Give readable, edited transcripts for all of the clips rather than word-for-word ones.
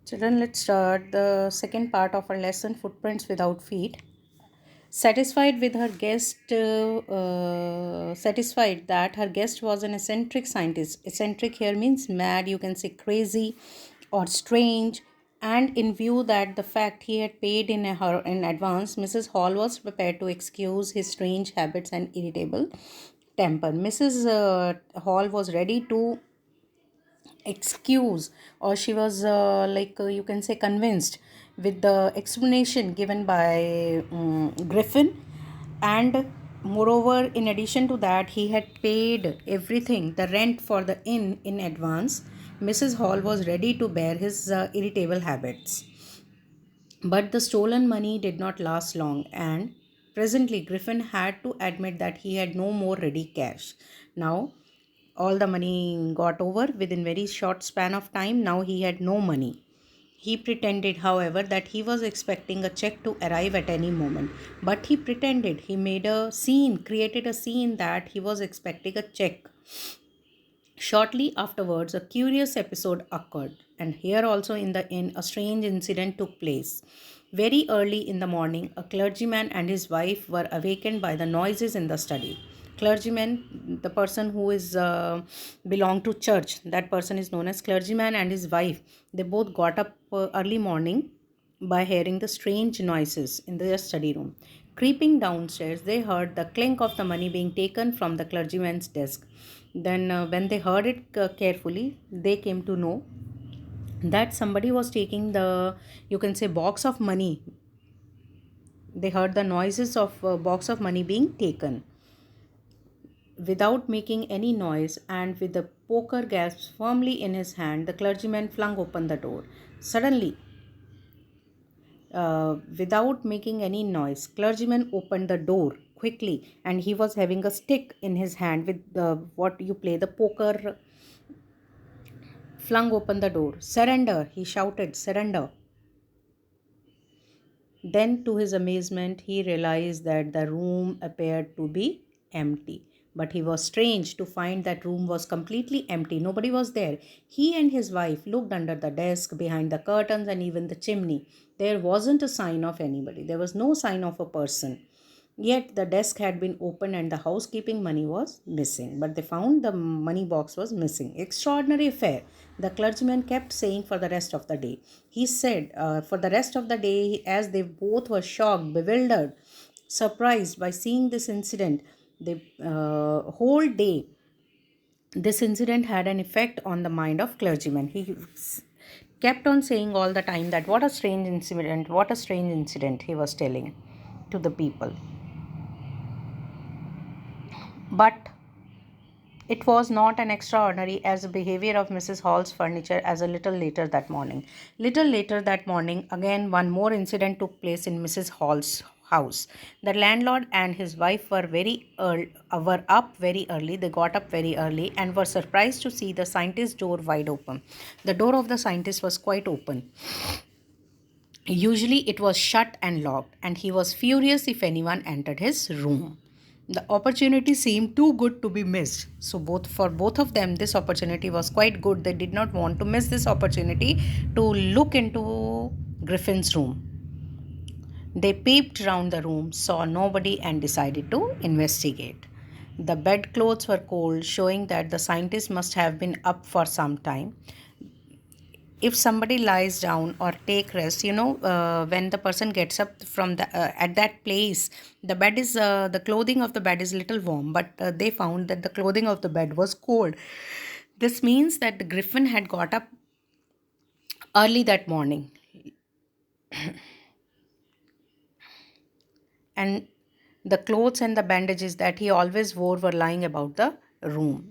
Children, let's start the second part of our lesson, Footprints Without Feet. Satisfied with her guest, satisfied that her guest was an eccentric scientist. Eccentric here means mad, you can say crazy or strange. And in view that the fact he had paid her in advance, Mrs. Hall was prepared to excuse his strange habits and irritable temper. Mrs. Hall was ready to excuse, or she was you can say convinced with the explanation given by Griffin. And moreover, in addition to that, he had paid everything, the rent for the inn, in advance. Mrs. Hall was ready to bear his irritable habits, but the stolen money did not last long, and presently Griffin had to admit that he had no more ready cash. Now, all the money got over within very short span of time. Now he had no money. He pretended, however, that he was expecting a check to arrive at any moment. But he pretended, he made a scene, created a scene that he was expecting a check. Shortly afterwards, a curious episode occurred, and here also in the inn, a strange incident took place. Very early in the morning, a clergyman and his wife were awakened by the noises in the study. Clergyman, the person who is belong to church, that person is known as clergyman, and his wife. They both got up early morning by hearing the strange noises in their study room. Creeping downstairs, they heard the clink of the money being taken from the clergyman's desk. Then, when they heard it carefully, they came to know that somebody was taking the, you can say, box of money. They heard the noises of a box of money being taken. Without making any noise and with the poker gas firmly in his hand, the clergyman flung open the door. Suddenly, without making any noise, clergyman opened the door quickly, and he was having a stick in his hand with the what you play the poker. Flung open the door. Surrender, he shouted, surrender. Then, to his amazement, he realized that the room appeared to be empty. But he was strange to find that room was completely empty. Nobody was there. He and his wife looked under the desk, behind the curtains, and even the chimney. There wasn't a sign of anybody. There was no sign of a person. Yet the desk had been opened and the housekeeping money was missing. But they found the money box was missing. Extraordinary affair. The clergyman kept saying for the rest of the day. He said for the rest of the day, as they both were shocked, bewildered, surprised by seeing this incident, the whole day this incident had an effect on the mind of clergyman. He kept on saying all the time that what a strange incident, he was telling to the people. But it was not an extraordinary as the behavior of Mrs. Hall's furniture as a little later that morning. Little later that morning, again one more incident took place in Mrs. Hall's house. The landlord and his wife were up very early. They got up very early and were surprised to see the scientist's door wide open. The door of the scientist was quite open. Usually it was shut and locked, and he was furious if anyone entered his room. The opportunity seemed too good to be missed. So both of them, this opportunity was quite good. They did not want to miss this opportunity to look into Griffin's room. They peeped round the room, saw nobody, and decided to investigate. The bedclothes were cold, showing that the scientist must have been up for some time. If somebody lies down or take rest, when the person gets up from the at that place, the clothing of the bed is little warm, but they found that the clothing of the bed was cold. This means that the Griffin had got up early that morning, and the clothes and the bandages that he always wore were lying about the room.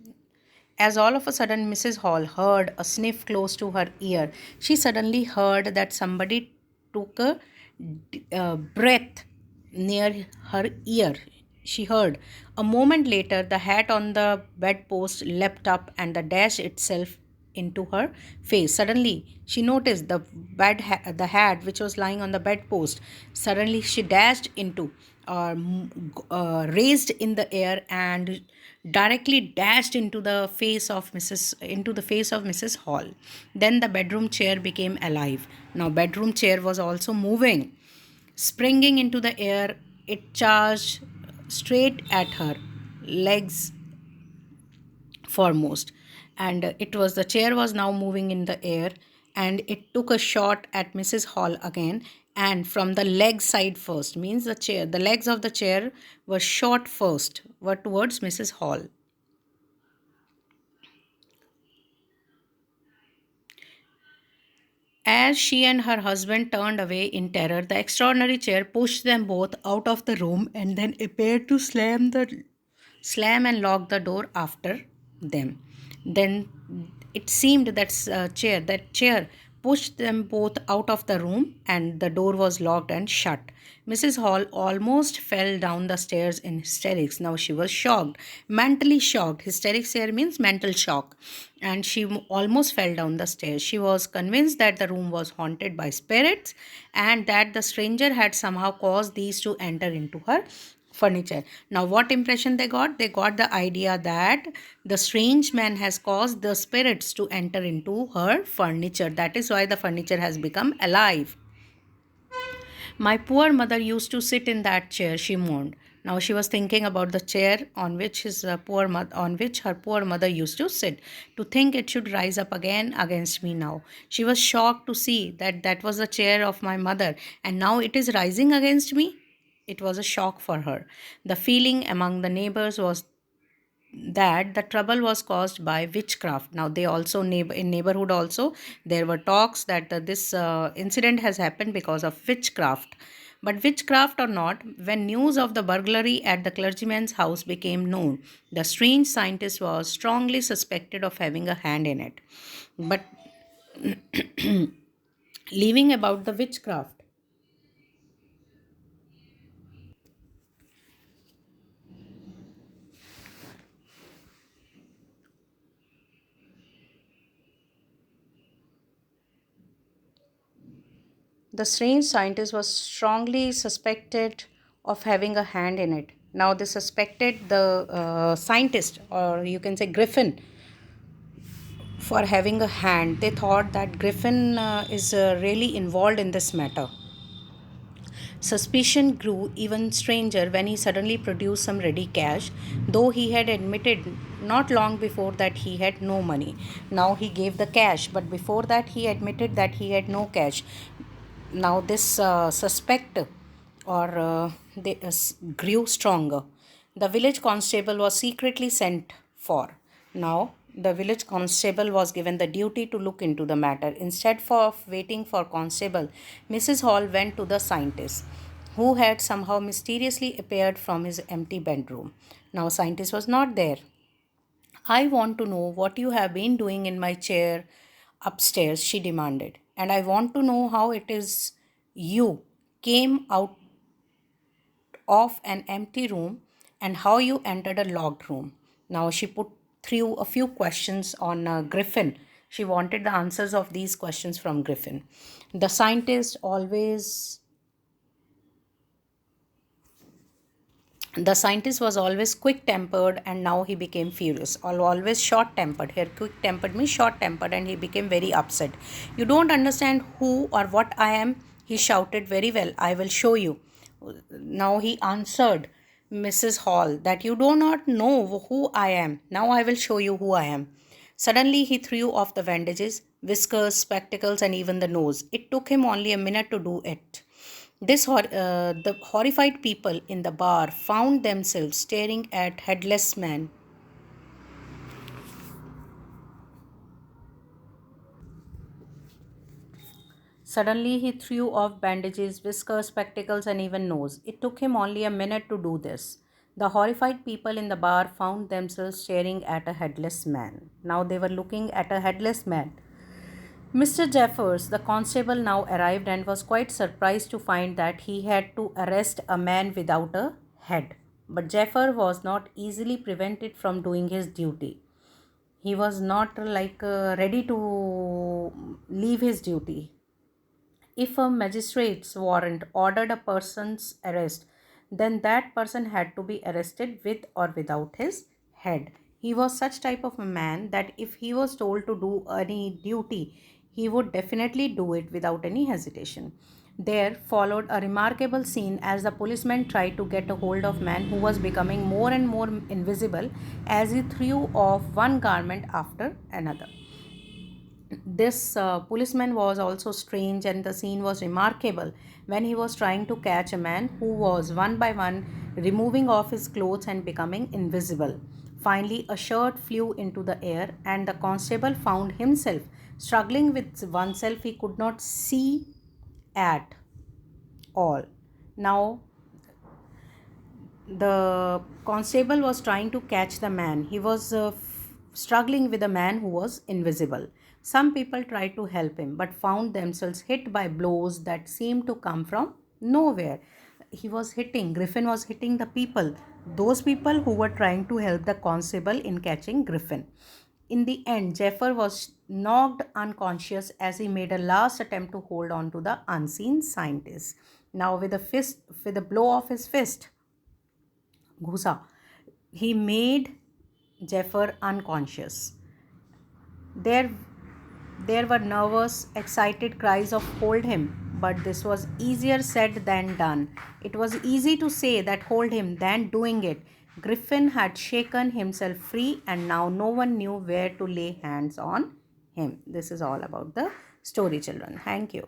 As all of a sudden Mrs. Hall heard a sniff close to her ear, she suddenly heard that somebody took a breath near her ear. She heard. A moment later, the hat on the bedpost leapt up and the dash itself into her face. Suddenly, she noticed the hat which was lying on the bedpost. Suddenly, she dashed into. raised in the air and directly dashed into the face of Mrs. Hall. Then the bedroom chair became alive. Now bedroom chair was also moving. Springing into the air, it charged straight at her, legs foremost. And it was the chair was now moving in the air, and it took a shot at Mrs. Hall again, and from the leg side first, means the legs of the chair were shot first, were towards Mrs. Hall. As she and her husband turned away in terror, the extraordinary chair pushed them both out of the room and then appeared to slam and lock the door after them. Then it seemed that chair pushed them both out of the room and the door was locked and shut. Mrs. Hall almost fell down the stairs in hysterics. Now she was shocked, mentally shocked. Hysterics here means mental shock. And she almost fell down the stairs. She was convinced that the room was haunted by spirits and that the stranger had somehow caused these to enter into her furniture. Now, what impression they got? They got the idea that the strange man has caused the spirits to enter into her furniture. That is why the furniture has become alive. My poor mother used to sit in that chair, she moaned. Now she was thinking about the chair on which her poor mother used to sit. To think it should rise up again against me now. She was shocked to see that that was the chair of my mother, and now it is rising against me. It was a shock for her. The feeling among the neighbors was that the trouble was caused by witchcraft. Now they also in neighborhood also there were talks that this incident has happened because of witchcraft. But witchcraft or not, when news of the burglary at the clergyman's house became known, the strange scientist was strongly suspected of having a hand in it. But leaving about the witchcraft, the strange scientist was strongly suspected of having a hand in it. Now, they suspected the scientist, or you can say Griffin, for having a hand. They thought that Griffin is really involved in this matter. Suspicion grew even stranger when he suddenly produced some ready cash, though he had admitted not long before that he had no money. Now he gave the cash, but before that he admitted that he had no cash. Now this suspect grew stronger. The village constable was secretly sent for. Now the village constable was given the duty to look into the matter. Instead of waiting for constable, Mrs. Hall went to the scientist, who had somehow mysteriously appeared from his empty bedroom. Now scientist was not there. I want to know what you have been doing in my chair upstairs, she demanded. And I want to know how it is you came out of an empty room and how you entered a locked room. Now she put through a few questions on Griffin. She wanted the answers of these questions from Griffin. The scientist always The scientist was always quick tempered and now he became furious. Always short tempered. Here, quick tempered means short tempered, and he became very upset. You don't understand who or what I am, he shouted. Very well, I will show you. Now he answered Mrs. Hall that you do not know who I am. Now I will show you who I am. Suddenly he threw off the bandages, whiskers, spectacles, and even the nose. It took him only a minute to do it. The horrified people in the bar found themselves staring at headless man. Suddenly he threw off bandages, whiskers, spectacles, and even nose. It took him only a minute to do this. The horrified people in the bar found themselves staring at a headless man. Now they were looking at a headless man. Mr. Jeffers, the constable, now arrived and was quite surprised to find that he had to arrest a man without a head. But Jeffers was not easily prevented from doing his duty. He was not ready to leave his duty. If a magistrate's warrant ordered a person's arrest, then that person had to be arrested with or without his head. He was such type of a man that if he was told to do any duty, he would definitely do it without any hesitation. There followed a remarkable scene as the policeman tried to get a hold of man who was becoming more and more invisible as he threw off one garment after another. This policeman was also strange, and the scene was remarkable when he was trying to catch a man who was one by one removing off his clothes and becoming invisible. Finally, a shirt flew into the air, and the constable found himself struggling with oneself he could not see at all. Now, the constable was trying to catch the man. He was struggling with a man who was invisible. Some people tried to help him but found themselves hit by blows that seemed to come from nowhere. Griffin was hitting the people, those people who were trying to help the constable in catching Griffin. In the end, Jaffer was knocked unconscious as he made a last attempt to hold on to the unseen scientist. Now, with a blow of his fist, Ghusa, he made Jaffer unconscious. There, there were nervous, excited cries of hold him, but this was easier said than done. It was easy to say that hold him than doing it. Griffin had shaken himself free, and now no one knew where to lay hands on him. This is all about the story, children. Thank you.